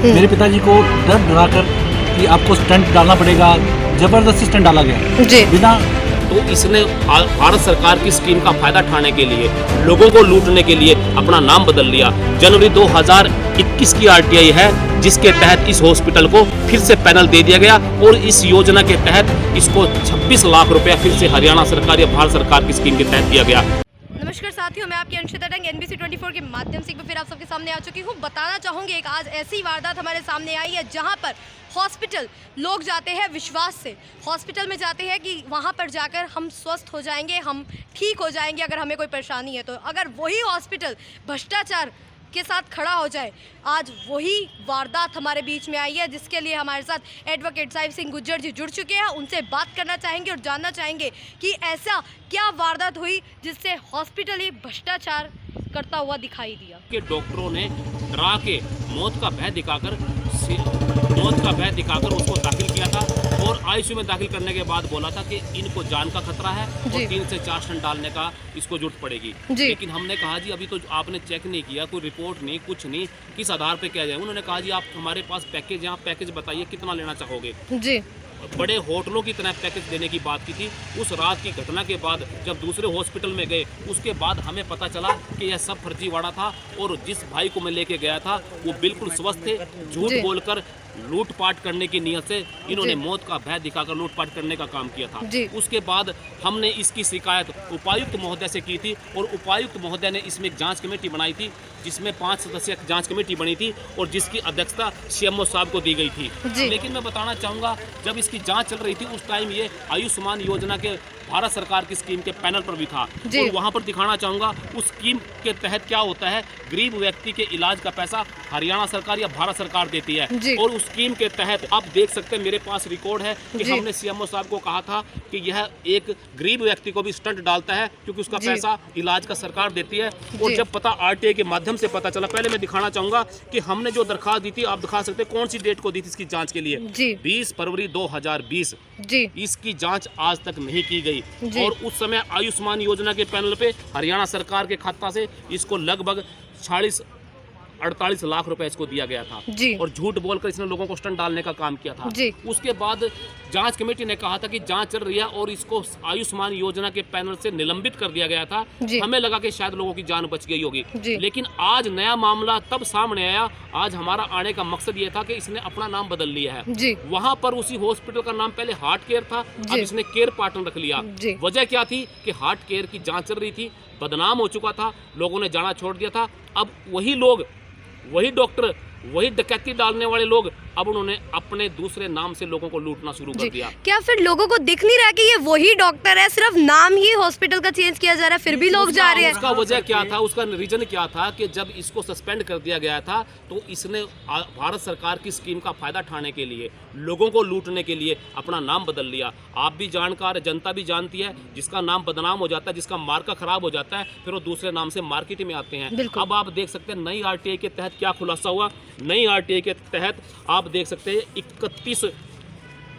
मेरे पिताजी को डर डराकर कि आपको स्टंट डालना पड़ेगा, जबरदस्ती स्टंट डाला गया जी। बिना। तो इसने भारत सरकार की स्कीम का फायदा उठाने के लिए, लोगों को लूटने के लिए अपना नाम बदल लिया। जनवरी 2021 की आरटीआई है जिसके तहत इस हॉस्पिटल को फिर से पैनल दे दिया गया और इस योजना के तहत इसको 26 लाख रुपया फिर से हरियाणा सरकार या भारत सरकार की स्कीम के तहत दिया गया। नमस्कार साथियों, मैं आपकी अंशिता डंग NBC 24 के माध्यम से फिर आप सबके सामने आ चुकी हूँ। बताना चाहूँगी एक आज ऐसी वारदात हमारे सामने आई है जहाँ पर हॉस्पिटल लोग जाते हैं विश्वास से, हॉस्पिटल में जाते हैं कि वहाँ पर जाकर हम स्वस्थ हो जाएंगे, हम ठीक हो जाएंगे अगर हमें कोई परेशानी है तो। अगर वही हॉस्पिटल भ्रष्टाचार के साथ खड़ा हो जाए, आज वही वारदात हमारे बीच में आई है जिसके लिए हमारे साथ एडवोकेट साहिब सिंह गुज्जर जी जुड़ चुके हैं। उनसे बात करना चाहेंगे और जानना चाहेंगे कि ऐसा क्या वारदात हुई जिससे हॉस्पिटल ही भ्रष्टाचार करता हुआ दिखाई दिया। कि डॉक्टरों ने डरा के मौत का भय दिखाकर उसको दाखिल किया था और आईसीयू में दाखिल करने के बाद बोला था कि इनको जान का खतरा है और 3 से 4 स्टंट डालने का इसको जरूरत पड़ेगी। लेकिन हमने कहा जी अभी तो आपने चेक नहीं किया, कोई रिपोर्ट नहीं, कुछ नहीं, किस आधार पे किया जाए। उन्होंने कहा जी आप हमारे पास पैकेज है, आप पैकेज बताइए कितना लेना चाहोगे। जी। बड़े होटलों की तरह पैकेज देने की बात की थी। उस रात की घटना के बाद जब दूसरे हॉस्पिटल में गए उसके बाद हमें पता चला कि यह सब फर्जीवाड़ा था और जिस भाई को मैं लेके गया था वो बिल्कुल स्वस्थ थे। झूठ बोलकर लूटपाट करने की नीयत से इन्होंने मौत का भय दिखाकर लूटपाट करने का काम किया था। उसके बाद हमने इसकी शिकायत उपायुक्त महोदय से की थी और उपायुक्त महोदय ने इसमें एक जांच कमेटी बनाई थी जिसमें 5 सदस्यीय जांच कमेटी बनी थी और जिसकी अध्यक्षता सीएमओ साहब को दी गई थी। लेकिन मैं बताना चाहूँगा जब इसकी जांच चल रही थी उस टाइम ये आयुष्मान योजना के भारत सरकार की स्कीम के पैनल पर भी था और वहां पर दिखाना चाहूँगा उस स्कीम के तहत क्या होता है। गरीब व्यक्ति के इलाज का पैसा हरियाणा सरकार या भारत सरकार देती है और उस स्कीम के तहत आप देख सकते हैं मेरे पास रिकॉर्ड है कि हमने सीएमओ साहब को कहा था कि यह एक गरीब व्यक्ति को भी स्टंट डालता है क्योंकि उसका पैसा इलाज का सरकार देती है। और जब पता आरटीआई के माध्यम से पता चला, पहले मैं दिखाना चाहूंगा कि हमने जो दरखास्त दी थी, आप दिखा सकते हैं कौन सी डेट को दी थी इसकी जांच के लिए, 20 फरवरी 2020। इसकी जांच आज तक नहीं की गई और उस समय आयुष्मान योजना के पैनल पे हरियाणा सरकार के खाता से इसको लगभग 48 लाख रुपए इसको दिया गया था और झूठ बोलकर इसने लोगों को स्टंट डालने का काम किया था। उसके बाद जांच कमेटी ने कहा था कि जांच चल रही है और इसको आयुष्मान योजना के पैनल से निलंबित कर दिया गया था। हमें लगा कि शायद लोगों की जान बच गई होगी, लेकिन आज नया मामला तब सामने आया। आज हमारा आने का मकसद ये था कि इसने अपना नाम बदल लिया है। वहां पर उसी हॉस्पिटल का नाम पहले हार्ट केयर था, अब इसने केयर पार्टनर रख लिया। वजह क्या थी कि हार्ट केयर की जांच चल रही थी, बदनाम हो चुका था, लोगों ने जाना छोड़ दिया था। अब वही लोग, वही डॉक्टर, वही डकैती डालने वाले लोग अब उन्होंने अपने दूसरे नाम से लोगों को लूटना शुरू कर दिया। क्या फिर लोगों को दिख नहीं रहा कि ये वही डॉक्टर है, सिर्फ नाम ही हॉस्पिटल का चेंज किया जा रहा है, फिर भी लोग जा रहे हैं? उसका वजह क्या था, उसका रीजन क्या था कि जब इसको सस्पेंड कर दिया गया था तो इसने भारत सरकार की स्कीम का फायदा उठाने के लिए, लोगों को लूटने के लिए अपना नाम बदल लिया। आप भी जानकार, जनता भी जानती है, जिसका नाम बदनाम हो जाता है, जिसका मार्का खराब हो जाता है, फिर वो दूसरे नाम से मार्केट में आते हैं। अब आप देख सकते हैं नई आरटीआई के तहत क्या खुलासा हुआ। नई आरटीआई के तहत आप देख सकते हैं 31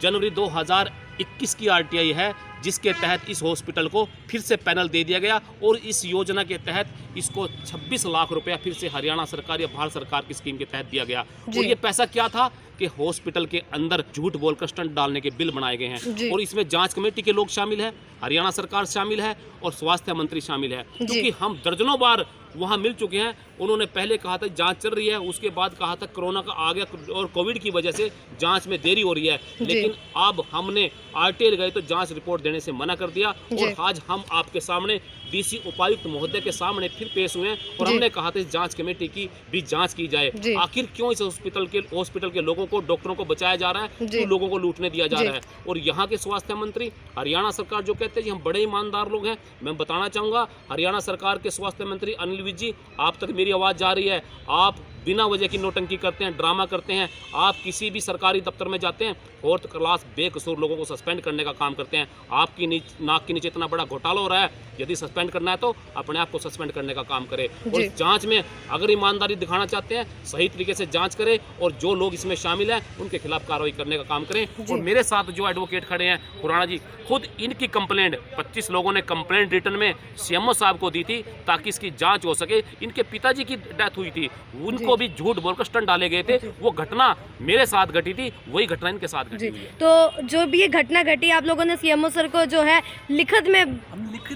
जनवरी 2021 की आरटीआई है जिसके तहत इस हॉस्पिटल को फिर से पैनल दे दिया गया और इस योजना के तहत इसको 26 लाख रुपया फिर से हरियाणा सरकार या भारत सरकार की स्कीम के तहत दिया गया। और ये पैसा क्या था कि हॉस्पिटल के अंदर झूठ बोलकर स्टंट डालने के बिल बनाए गए हैं और इसमें जांच कमेटी के लोग शामिल है, हरियाणा सरकार शामिल है और स्वास्थ्य मंत्री शामिल है। क्योंकि हम दर्जनों बार वहां मिल चुके हैं। उन्होंने पहले कहा था जांच चल रही है, उसके बाद कहा था कोरोना का आ गया और कोविड की वजह से जांच में देरी हो रही है, लेकिन अब हमने आरटीआई गए तो जांच रिपोर्ट देने से मना कर दिया और आज हम आपके सामने डीसी उपायुक्त महोदय के सामने फिर पेश हुए हैं और हमने कहा था इस जांच कमेटी की भी जांच की जाए। आखिर क्यों इस हॉस्पिटल के लोगों को, डॉक्टरों को बचाया जा रहा है, क्यों लोगों को लूटने दिया जा रहा है। और यहाँ के स्वास्थ्य मंत्री, हरियाणा सरकार जो कहते हैं हम बड़े ईमानदार लोग हैं, मैं बताना चाहूँगा हरियाणा सरकार के स्वास्थ्य मंत्री अनिल विज जी, आप तक मेरी आवाज़ जा रही है, आप बिना वजह की नौटंकी करते हैं, ड्रामा करते हैं। आप किसी भी सरकारी दफ्तर में जाते हैं, 4th क्लास बेकसूर लोगों को सस्पेंड करने का काम करते हैं। आपकी नाक के नीचे इतना बड़ा घोटाला हो रहा है, यदि सस्पेंड करना है तो अपने आप को सस्पेंड करने का काम करे और जांच में अगर ईमानदारी दिखाना चाहते हैं सही तरीके से जांच करें और जो लोग इसमें शामिल हैं उनके खिलाफ कार्रवाई करने का काम करें। और मेरे साथ जो एडवोकेट खड़े हैं खुराना जी, खुद इनकी कंप्लेंट 25 लोगों ने कंप्लेंट रिटर्न में सीएमओ साहब को दी थी ताकि इसकी जाँच हो सके। इनके पिताजी की डेथ हुई थी, उनको जिनको भी झूठ बोलकर स्टंट डाले गए थे, वो घटना मेरे साथ घटी थी, वही घटना इनके साथ घटी हुई है। तो जो भी ये घटना घटी, आप लोगों ने सीएमओ सर को जो है लिखित में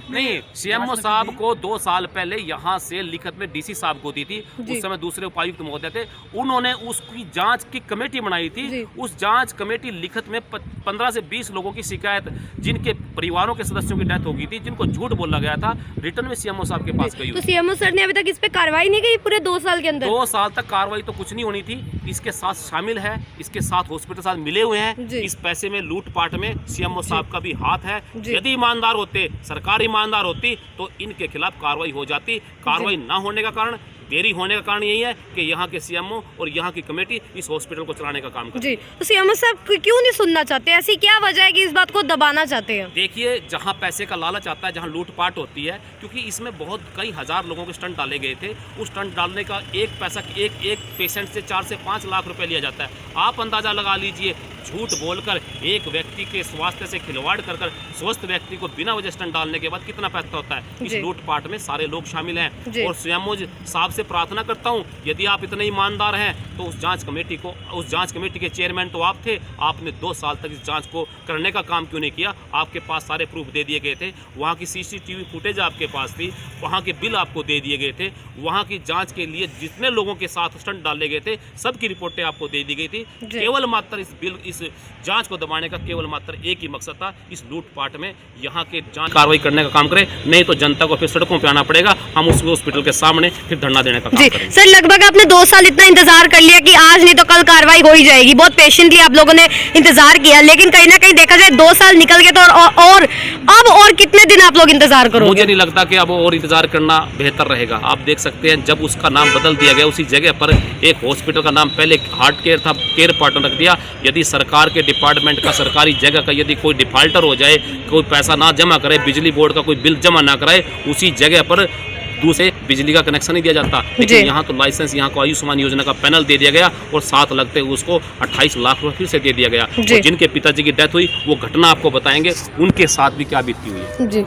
नहीं, सीएमओ साहब को 2 साल पहले यहाँ से लिखित में डीसी साहब को दी थी। उस समय दूसरे उपायुक्त महोदय थे, उन्होंने उसकी जांच की कमेटी बनाई थी। उस जांच कमेटी लिखित में 15 से 20 लोगों की शिकायत, जिनके परिवारों के सदस्यों की डेथ हो गई थी, जिनको झूठ बोला गया था, रिटर्न में सीएमओ साहब के पास गई। तो सीएमओ सर ने अभी तक इस पे कार्रवाई नहीं की पूरे 2 साल के अंदर? 2 साल तक कार्रवाई तो कुछ नहीं होनी थी। इसके साथ शामिल है, इसके साथ हॉस्पिटल साथ मिले हुए हैं। इस पैसे में लूटपाट में सीएमओ साहब का भी हाथ है। यदि ईमानदार होते, सरकार ईमानदार होती, तो इनके खिलाफ कार्रवाई हो जाती। कार्रवाई ना होने का कारण, देरी होने का कारण यही है कि यहाँ के सीएमओ और यहाँ की कमेटी इस हॉस्पिटल को चलाने का काम करती है। तो सीएमओ साहब क्यों नहीं सुनना चाहते? ऐसी क्या वजह है कि इस बात को दबाना चाहते हैं? देखिए, जहाँ पैसे का लालच आता है, जहाँ लूटपाट होती है, क्योंकि इसमें बहुत कई हजार लोगों के स्टंट डाले गए थे। उस स्टंट डालने का एक पैसा, एक पेशेंट से 4 से 5 लाख रुपए लिया जाता है। आप अंदाजा लगा लीजिए, झूठ बोलकर एक व्यक्ति के स्वास्थ्य से खिलवाड़ कर स्वस्थ व्यक्ति को बिना वजह स्टंट डालने के बाद कितना पैसा होता है। इस लूटपाट में सारे लोग शामिल हैं। और सीएमओ साहब से प्रार्थना करता हूं, यदि आप इतने ईमानदार हैं तो उस जांच कमेटी के चेयरमैन तो आप थे, आपने 2 साल तक इस जांच को करने का काम क्यों नहीं किया? आपके पास सारे प्रूफ दे दिए गए थे, वहाँ की CCTV फुटेज आपके पास थी, वहाँ के बिल आपको दे दिए गए थे, वहाँ की जाँच के लिए जितने लोगों के साथ स्टंट डाले गए थे सबकी रिपोर्टें आपको दे दी गई थी। केवल मात्र इस जांच को दबाने का केवल मात्र एक ही मकसद था, इस लूटपाट में यहाँ के जांच कार्रवाई करने का काम करें, नहीं तो जनता को फिर सड़कों पे आना पड़ेगा। हम उस हॉस्पिटल के सामने फिर धरना देने का काम करेंगे। सर, लगभग आपने 2 साल इतना इंतजार कर लिया कि आज नहीं तो कल कार्रवाई हो ही जाएगी। बहुत पेशेंटली आप लोगों ने इंतजार किया, लेकिन कहीं ना कहीं देखा जाए 2 साल निकल गए तो और अब कितने दिन आप लोग इंतजार करोगे? मुझे नहीं लगता कि अब और इंतजार करना बेहतर रहेगा। आप देख सकते हैं, जब उसका नाम बदल दिया गया, उसी जगह पर एक हॉस्पिटल का नाम पहले हार्ट केयर था, केयर पार्टनर रख दिया। यदि सरकार के डिपार्टमेंट का, सरकारी जगह का यदि कोई डिफाल्टर हो जाए, कोई पैसा ना जमा करे, बिजली बोर्ड का कोई बिल जमा ना कराए, उसी जगह पर दूसरे बिजली का कनेक्शन नहीं दिया जाता। लेकिन यहाँ तो लाइसेंस, यहाँ को आयुष्मान योजना का पैनल दे दिया गया और साथ लगते हुए उसको 28 लाख रुपए फिर से दे दिया गया। और जिनके पिताजी की डेथ हुई, वो घटना आपको बताएंगे उनके साथ भी क्या बीती हुई है। जी,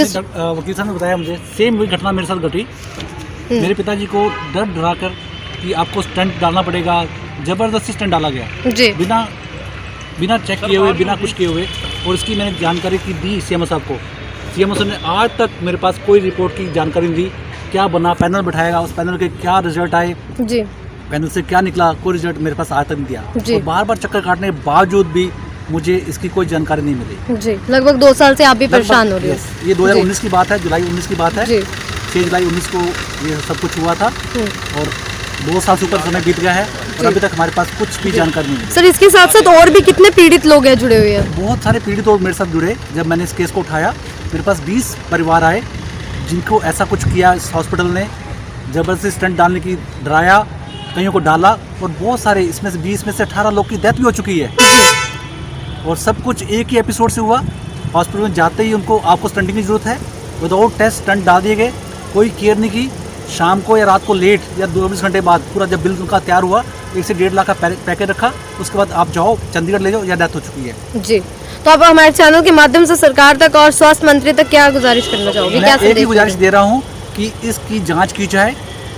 तो वकील साहब ने बताया मुझे, सेम वही घटना मेरे साथ घटी। मेरे पिताजी को डरा कर कि आपको स्टंट डालना पड़ेगा, जबरदस्ती स्टंट डाला गया, बिना चेक किए हुए, बिना कुछ किए हुए। और इसकी मैंने जानकारी की दी सीएमओ साहब को। सीएमओ साहब ने आज तक मेरे पास कोई रिपोर्ट की जानकारी नहीं दी। क्या बना, पैनल बैठाएगा, उस पैनल के क्या रिजल्ट आए, पैनल से क्या निकला, कोई रिजल्ट मेरे पास आज तक नहीं दिया। और बार बार चक्कर काटने के बावजूद भी मुझे इसकी कोई जानकारी नहीं मिली। लगभग 2 साल से आप भी परेशान हो रहे हैं। ये 2019 की बात है, जुलाई 19 की बात है। 6 जुलाई 19 को ये सब कुछ हुआ था और 2 साल से ऊपर समय बीत गया है और अभी तक हमारे पास कुछ भी जानकारी नहीं है। सर, इसके साथ साथ और भी कितने पीड़ित लोग हैं जुड़े हुए हैं? बहुत सारे पीड़ित लोग मेरे साथ जुड़े। जब मैंने इस केस को उठाया, मेरे पास 20 परिवार आए जिनको ऐसा कुछ किया इस हॉस्पिटल ने, जबरदस्ती स्टंट डालने की डराया, कईयों को डाला। और बहुत सारे, इसमें से 20 में से 18 लोग की डेथ भी हो चुकी है। और सब कुछ एक ही एपिसोड से हुआ। हॉस्पिटल में जाते ही उनको, आपको स्टंटिंग की जरूरत है, विदाउट टेस्ट स्टंट डाल दिए गए, कोई केयर नहीं की। शाम को या रात को लेट या 24 घंटे बाद पूरा जब बिल उनका तैयार हुआ, 1 से 1.5 लाख का पैकेज रखा, उसके बाद आप जाओ चंडीगढ़ ले जाओ, या डेथ हो चुकी है। जी, तो आप हमारे चैनल के माध्यम से सरकार तक और स्वास्थ्य मंत्री तक क्या गुजारिश करना चाहोगे? मैं एक ही गुजारिश दे रहा हूँ कि इसकी जाँच की जाए,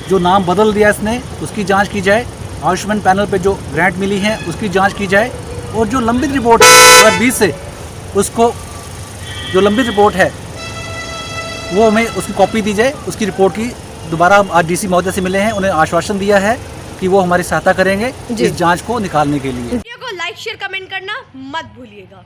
जो नाम बदल दिया इसने उसकी जाँच की जाए, आयुष्मान पैनल पे जो ग्रांट मिली है उसकी जाँच की जाए, और जो लंबित रिपोर्ट है 2020 से, उसको जो लंबित रिपोर्ट है वो हमें उसकी कॉपी दी जाए। उसकी रिपोर्ट की दोबारा हम आज डीसी महोदय से मिले हैं, उन्हें आश्वासन दिया है कि वो हमारी सहायता करेंगे इस जांच को निकालने के लिए। वीडियो को लाइक, शेयर, कमेंट करना मत भूलिएगा।